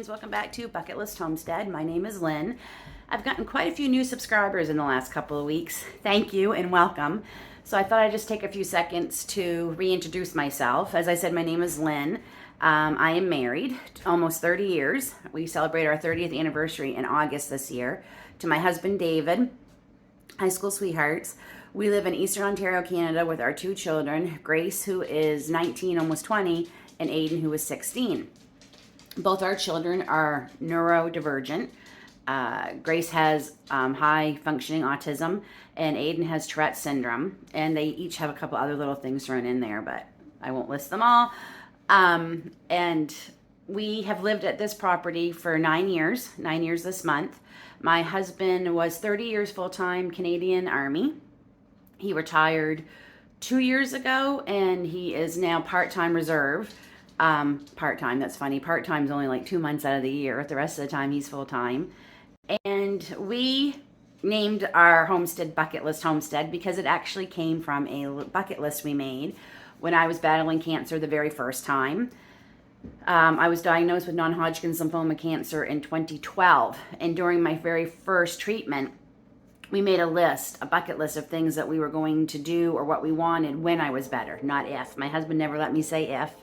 friends, welcome back to Bucket List Homestead. My name is Lynn. I've gotten quite a few new subscribers in the last couple of weeks. Thank you and welcome. So I thought I'd just take a few seconds to reintroduce myself. As I said, my name is Lynn. I am married almost 30 years. We celebrate our 30th anniversary in August this year. To my husband David, high school sweethearts. We live in Eastern Ontario, Canada with our two children, Grace, who is 19, almost 20, and Aiden, who is 16. Both our children are neurodivergent. Grace has high functioning autism, and Aiden has Tourette's syndrome. And they each have a couple other little things thrown in there, but I won't list them all. And we have lived at this property for 9 years this month. My husband was 30 years full-time Canadian Army. He retired 2 years ago, and he is now part-time reserve. Part-time, that's funny. Part-time is only like 2 months out of the year. The rest of the time, he's full-time. And we named our homestead Bucket List Homestead because it actually came from a bucket list we made when I was battling cancer the very first time. I was diagnosed with non-Hodgkin's lymphoma cancer in 2012. And during my very first treatment, we made a bucket list of things that we were going to do or what we wanted when I was better, not if. My husband never let me say if.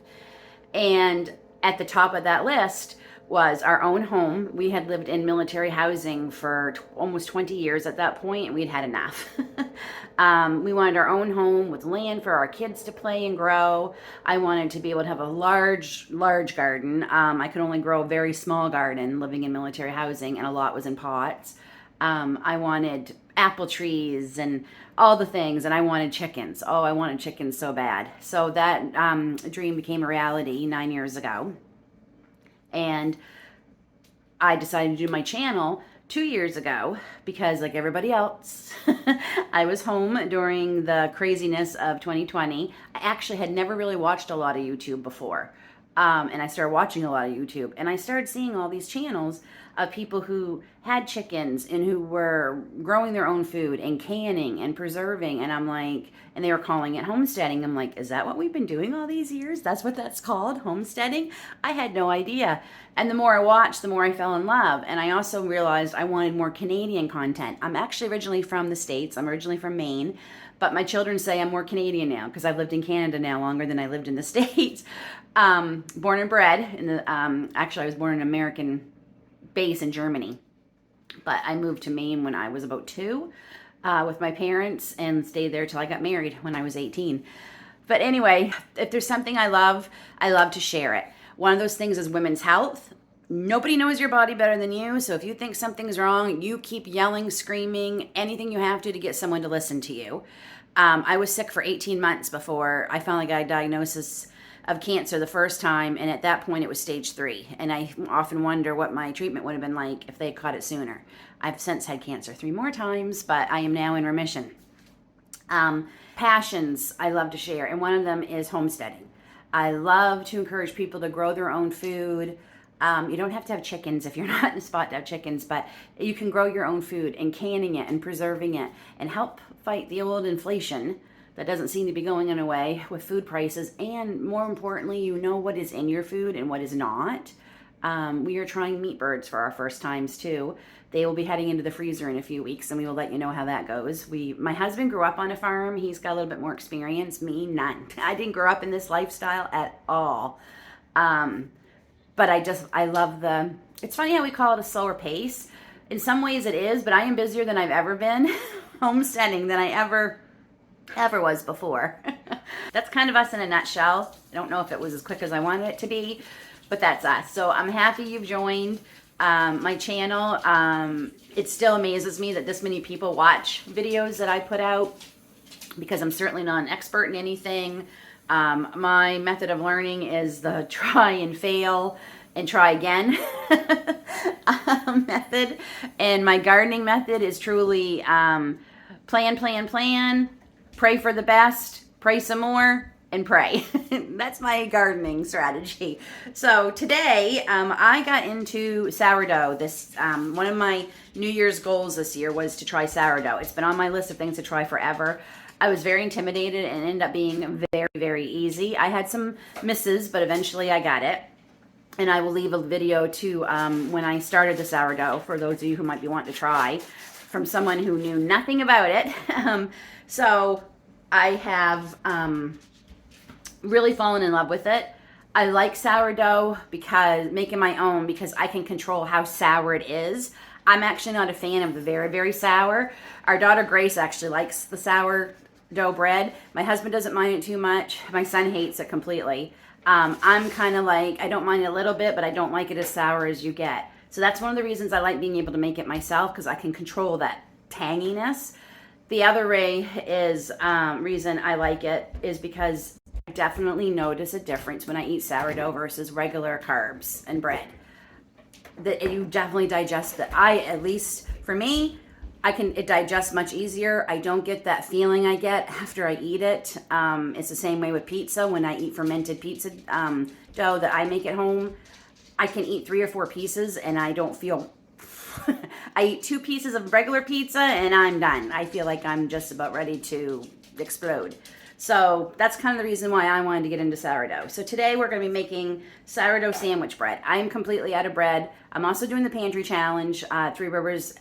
And at the top of that list was our own home. We had lived in military housing for almost 20 years at that point, and we'd had enough. We wanted our own home with land for our kids to play and grow. I wanted to be able to have a large garden. I could only grow a very small garden living in military housing, and a lot was in pots. I wanted apple trees and all the things, and I wanted chickens. Oh, I wanted chickens so bad. So that dream became a reality 9 years ago. And I decided to do my channel 2 years ago because, like everybody else, I was home during the craziness of 2020. I actually had never really watched a lot of YouTube before. And I started watching a lot of YouTube, and I started seeing all these channels of people who had chickens and who were growing their own food and canning and preserving. And I'm like, and they were calling it homesteading. I'm like, is that what we've been doing all these years? That's what that's called, homesteading? I had no idea. And the more I watched, the more I fell in love. And I also realized I wanted more Canadian content. I'm actually originally from the States. I'm originally from Maine. But my children say I'm more Canadian now because I've lived in Canada now longer than I lived in the States. Born and bred in the, actually I was born in an American base in Germany, but I moved to Maine when I was about 2 with my parents and stayed there till I got married when I was 18. But anyway, if there's something I love to share it. One of those things is women's health. Nobody knows your body better than you, so if you think something's wrong, you keep yelling, screaming, anything you have to get someone to listen to you. I was sick for 18 months before I finally got a diagnosis of cancer the first time, and at that point it was stage 3. And I often wonder what my treatment would have been like if they had caught it sooner. I've since had cancer 3 more times, but I am now in remission. Passions I love to share, and one of them is homesteading. I love to encourage people to grow their own food. You don't have to have chickens if you're not in a spot to have chickens, but you can grow your own food and canning it and preserving it and help fight the old inflation that doesn't seem to be going away with food prices. And more importantly, you know what is in your food and what is not. We are trying meat birds for our first times too. They will be heading into the freezer in a few weeks, and we will let you know how that goes. My husband grew up on a farm. He's got a little bit more experience. Me, none. I didn't grow up in this lifestyle at all. But I love it's funny how we call it a slower pace. In some ways it is, but I am busier than I've ever been homesteading than I ever was before. That's kind of us in a nutshell. I don't know if it was as quick as I wanted it to be, but that's us. So I'm happy you've joined my channel. It still amazes me that this many people watch videos that I put out because I'm certainly not an expert in anything. My method of learning is the try and fail and try again method. And my gardening method is truly plan, pray for the best, pray some more, and pray. That's my gardening strategy. So today, I got into sourdough. This one of my New Year's goals this year was to try sourdough. It's been on my list of things to try forever. I was very intimidated and ended up being very, very easy. I had some misses, but eventually I got it. And I will leave a video too when I started the sourdough for those of you who might be wanting to try from someone who knew nothing about it. So I have really fallen in love with it. I like sourdough because making my own because I can control how sour it is. I'm actually not a fan of the very, very sour. Our daughter Grace actually likes the sourdough bread. My husband doesn't mind it too much. My son hates it completely. I'm kind of like, I don't mind it a little bit, but I don't like it as sour as you get. So that's one of the reasons I like being able to make it myself, because I can control that tanginess. The other reason I like it is because I definitely notice a difference when I eat sourdough versus regular carbs and bread. That you definitely digest it. At least for me, it digests much easier. I don't get that feeling I get after I eat it. It's the same way with pizza. When I eat fermented pizza dough that I make at home, I can eat 3 or 4 pieces and I don't feel I eat 2 pieces of regular pizza and I'm done. I feel like I'm just about ready to explode. So that's kind of the reason why I wanted to get into sourdough. So today we're going to be making sourdough sandwich bread. I am completely out of bread. I'm also doing the pantry challenge. Three Rivers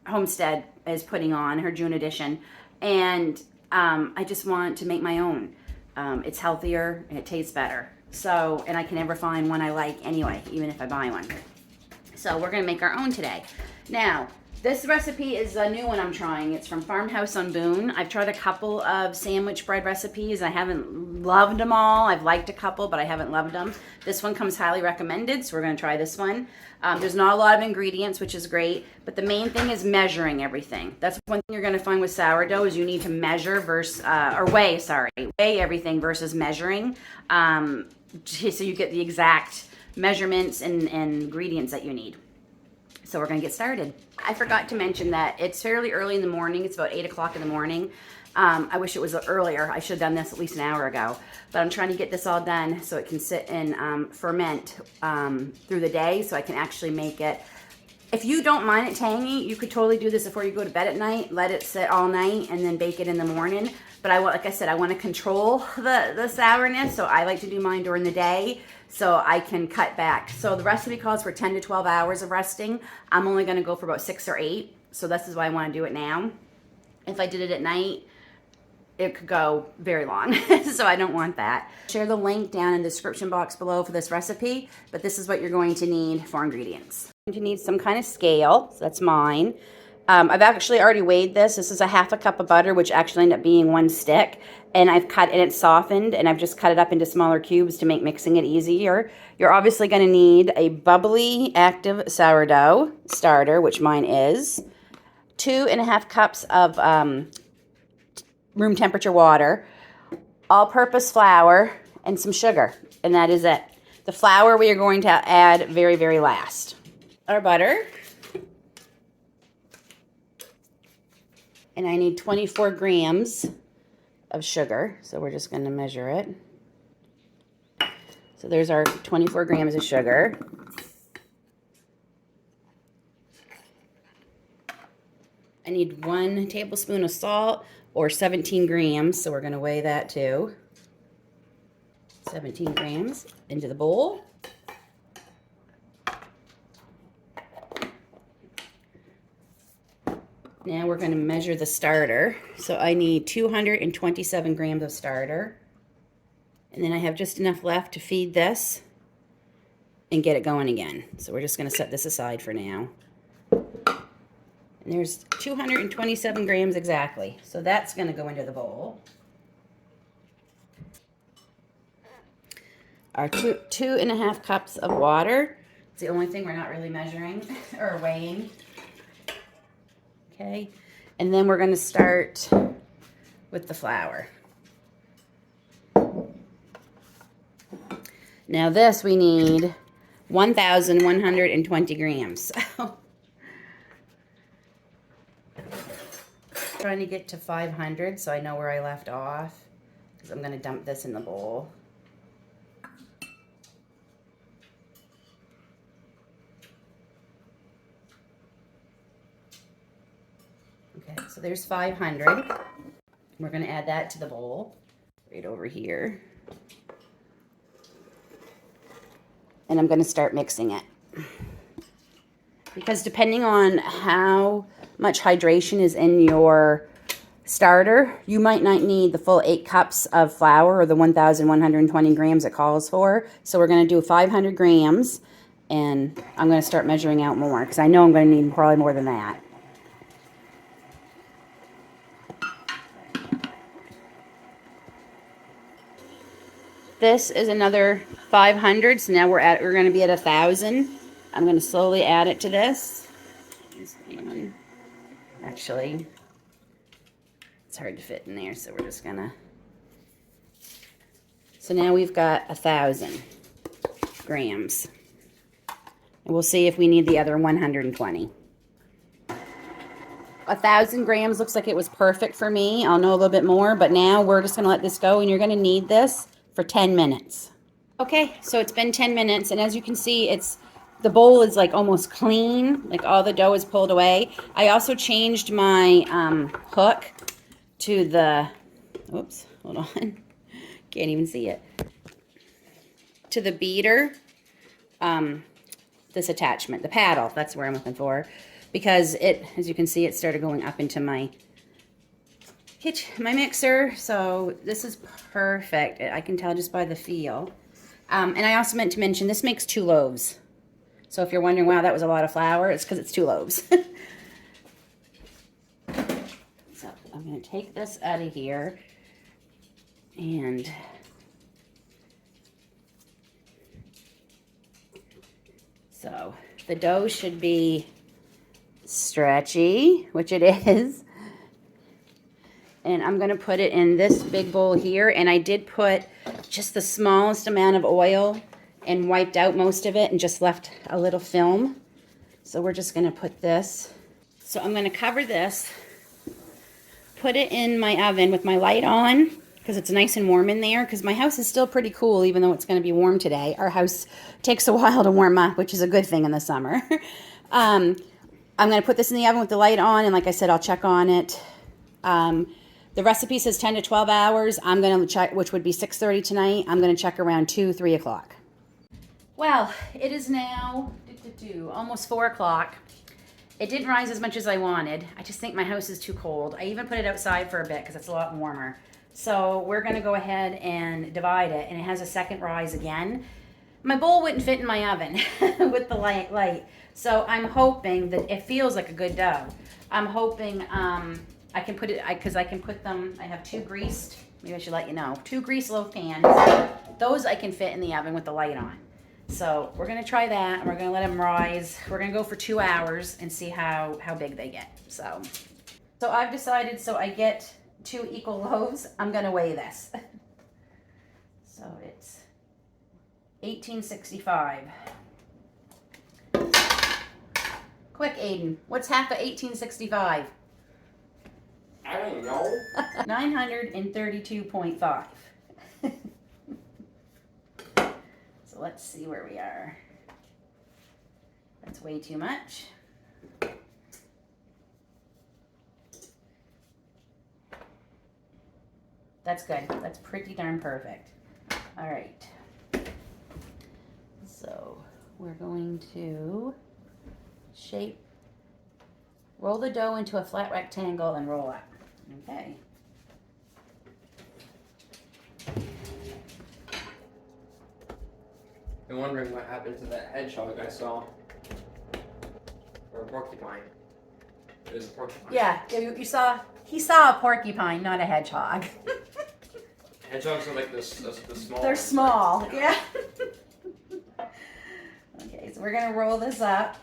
Homestead is putting on her June edition. And I just want to make my own. It's healthier and it tastes better. So, and I can never find one I like anyway, even if I buy one. So we're going to make our own today. Now, this recipe is a new one I'm trying. It's from Farmhouse on Boone. I've tried a couple of sandwich bread recipes. I haven't loved them all. I've liked a couple, but I haven't loved them. This one comes highly recommended, so we're going to try this one. There's not a lot of ingredients, which is great, but the main thing is measuring everything. That's one thing you're going to find with sourdough is you need to measure weigh everything versus measuring, so you get the exact measurements and ingredients that you need. So we're going to get started. I forgot to mention that it's fairly early in the morning. It's about 8 o'clock in the morning. I wish it was earlier. I should have done this at least an hour ago. But I'm trying to get this all done so it can sit and ferment through the day so I can actually make it. If you don't mind it tangy, you could totally do this before you go to bed at night. Let it sit all night and then bake it in the morning. But like I said, I want to control the sourness, so I like to do mine during the day so I can cut back. So the recipe calls for 10 to 12 hours of resting. I'm only going to go for about 6 or 8, so this is why I want to do it now. If I did it at night, it could go very long, so I don't want that. Share the link down in the description box below for this recipe, but this is what you're going to need for ingredients. You're going to need some kind of scale, so that's mine. I've actually already weighed this. This is a half a cup of butter, which actually ended up being 1 stick. And I've cut, and it's softened, and I've just cut it up into smaller cubes to make mixing it easier. You're obviously going to need a bubbly, active sourdough starter, which mine is. 2.5 cups of room temperature water, all-purpose flour, and some sugar. And that is it. The flour we are going to add very, very last. Our butter. And I need 24 grams of sugar, so we're just going to measure it. So there's our 24 grams of sugar. I need 1 tablespoon of salt, or 17 grams, so we're going to weigh that too. 17 grams into the bowl. Now we're going to measure the starter. So I need 227 grams of starter. And then I have just enough left to feed this and get it going again. So we're just going to set this aside for now. And there's 227 grams exactly. So that's going to go into the bowl. Our 2.5 cups of water. It's the only thing we're not really measuring or weighing. Okay, and then we're going to start with the flour. Now this we need 1,120 grams. Trying to get to 500 so I know where I left off, because I'm going to dump this in the bowl. Okay, so there's 500. We're going to add that to the bowl right over here. and I'm going to start mixing it. Because depending on how much hydration is in your starter, you might not need the full 8 cups of flour or the 1,120 grams it calls for. So we're going to do 500 grams, and I'm going to start measuring out more because I know I'm going to need probably more than that. This is another 500, so now we're going to be at 1,000. I'm going to slowly add it to this. Actually, it's hard to fit in there, so we're just gonna. So now we've got 1,000 grams, and we'll see if we need the other 120. 1,000 grams looks like it was perfect for me. I'll know a little bit more, but now we're just gonna let this go, and you're gonna need this for 10 minutes. Okay, so it's been 10 minutes, and as you can see, the bowl is like almost clean, like all the dough is pulled away. I also changed my hook to the, oops, hold on, can't even see it, to the beater, this attachment, the paddle, that's where I'm looking for, because it, as you can see, it started going up into my mixer, so this is perfect. I can tell just by the feel. And I also meant to mention, this makes 2 loaves. So if you're wondering, wow, that was a lot of flour, it's because it's 2 loaves. So I'm going to take this out of here. And so the dough should be stretchy, which it is. And I'm going to put it in this big bowl here. And I did put just the smallest amount of oil and wiped out most of it and just left a little film. So we're just going to put this. So I'm going to cover this, put it in my oven with my light on because it's nice and warm in there, because my house is still pretty cool even though it's going to be warm today. Our house takes a while to warm up, which is a good thing in the summer. I'm going to put this in the oven with the light on, and like I said, I'll check on it. The recipe says 10 to 12 hours. I'm going to check, which would be 6:30 tonight. I'm going to check around 2, 3 o'clock. Well, it is now almost 4 o'clock. It didn't rise as much as I wanted. I just think my house is too cold. I even put it outside for a bit because it's a lot warmer. So we're going to go ahead and divide it, and it has a second rise again. My bowl wouldn't fit in my oven with the light. So I'm hoping that it feels like a good dough. I'm hoping I can put it, because I can put them, I have 2 greased, maybe I should let you know, 2 greased loaf pans. Those I can fit in the oven with the light on. So we're going to try that, and we're going to let them rise. We're going to go for 2 hours and see how big they get. So I've decided, so I get 2 equal loaves, I'm going to weigh this. So it's 1865. Quick, Aiden, what's half of 1865? I don't know. 932.5. So let's see where we are. That's way too much. That's good. That's pretty darn perfect. All right. So we're going to roll the dough into a flat rectangle and roll up. Okay. I'm wondering what happened to that hedgehog I saw. Or a porcupine. It was a porcupine. Yeah, he saw a porcupine, not a hedgehog. Hedgehogs are like the small They're ones, small, right? yeah. Okay, so we're gonna roll this up.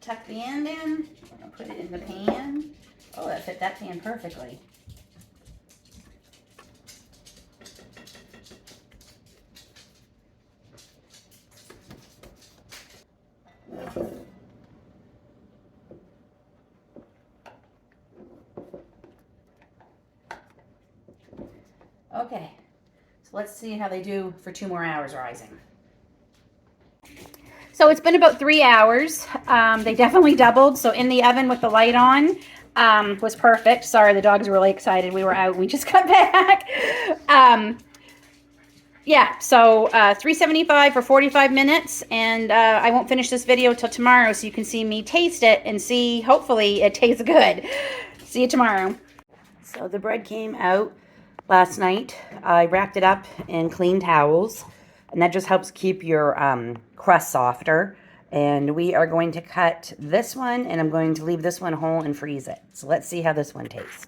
Tuck the end in. We're gonna put it in the pan. Oh, that fit that pan perfectly. Okay, so let's see how they do for 2 more hours rising. So it's been about 3 hours. They definitely doubled. So in the oven with the light on was perfect. Sorry, the dogs were really excited. We were out. We just got back. yeah, so 375 for 45 minutes, and I won't finish this video till tomorrow, so you can see me taste it and see, hopefully it tastes good. See you tomorrow. So the bread came out last night. I wrapped it up in clean towels, and that just helps keep your crust softer. And we are going to cut this one, and I'm going to leave this one whole and freeze it. So let's see how this one tastes.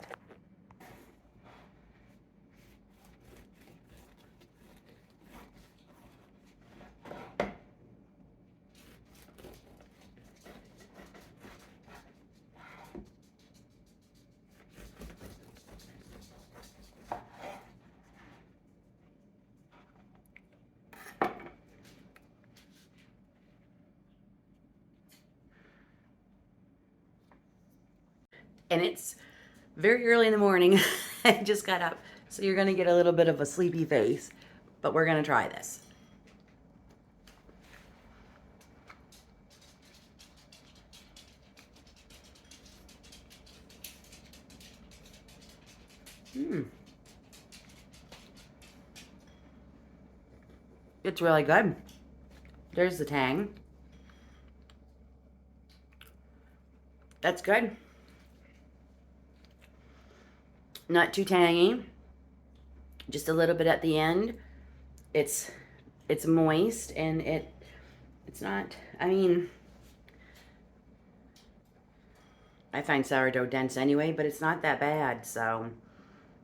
And it's very early in the morning. I just got up, so you're gonna get a little bit of a sleepy face, but we're gonna try this. It's really good. There's the tang. That's good. Not too tangy. Just a little bit at the end. It's moist, and it's not, I mean, I find sourdough dense anyway, but it's not that bad, so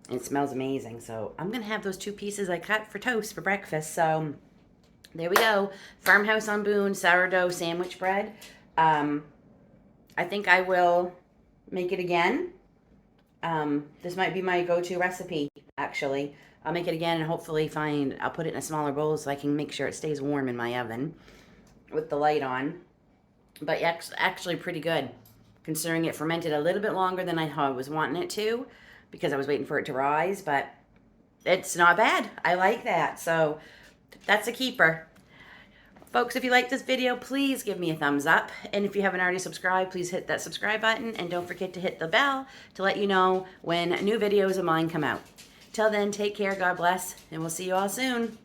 it smells amazing. So I'm gonna have those 2 pieces I cut for toast for breakfast. So there we go. Farmhouse on Boone sourdough sandwich bread. I think I will make it again. This might be my go-to recipe, actually. I'll make it again, and hopefully I'll put it in a smaller bowl so I can make sure it stays warm in my oven with the light on. But actually pretty good, considering it fermented a little bit longer than I was wanting it to, because I was waiting for it to rise, but it's not bad. I like that. So that's a keeper. Folks, if you like this video, please give me a thumbs up. And if you haven't already subscribed, please hit that subscribe button. And don't forget to hit the bell to let you know when new videos of mine come out. Till then, take care, God bless, and we'll see you all soon.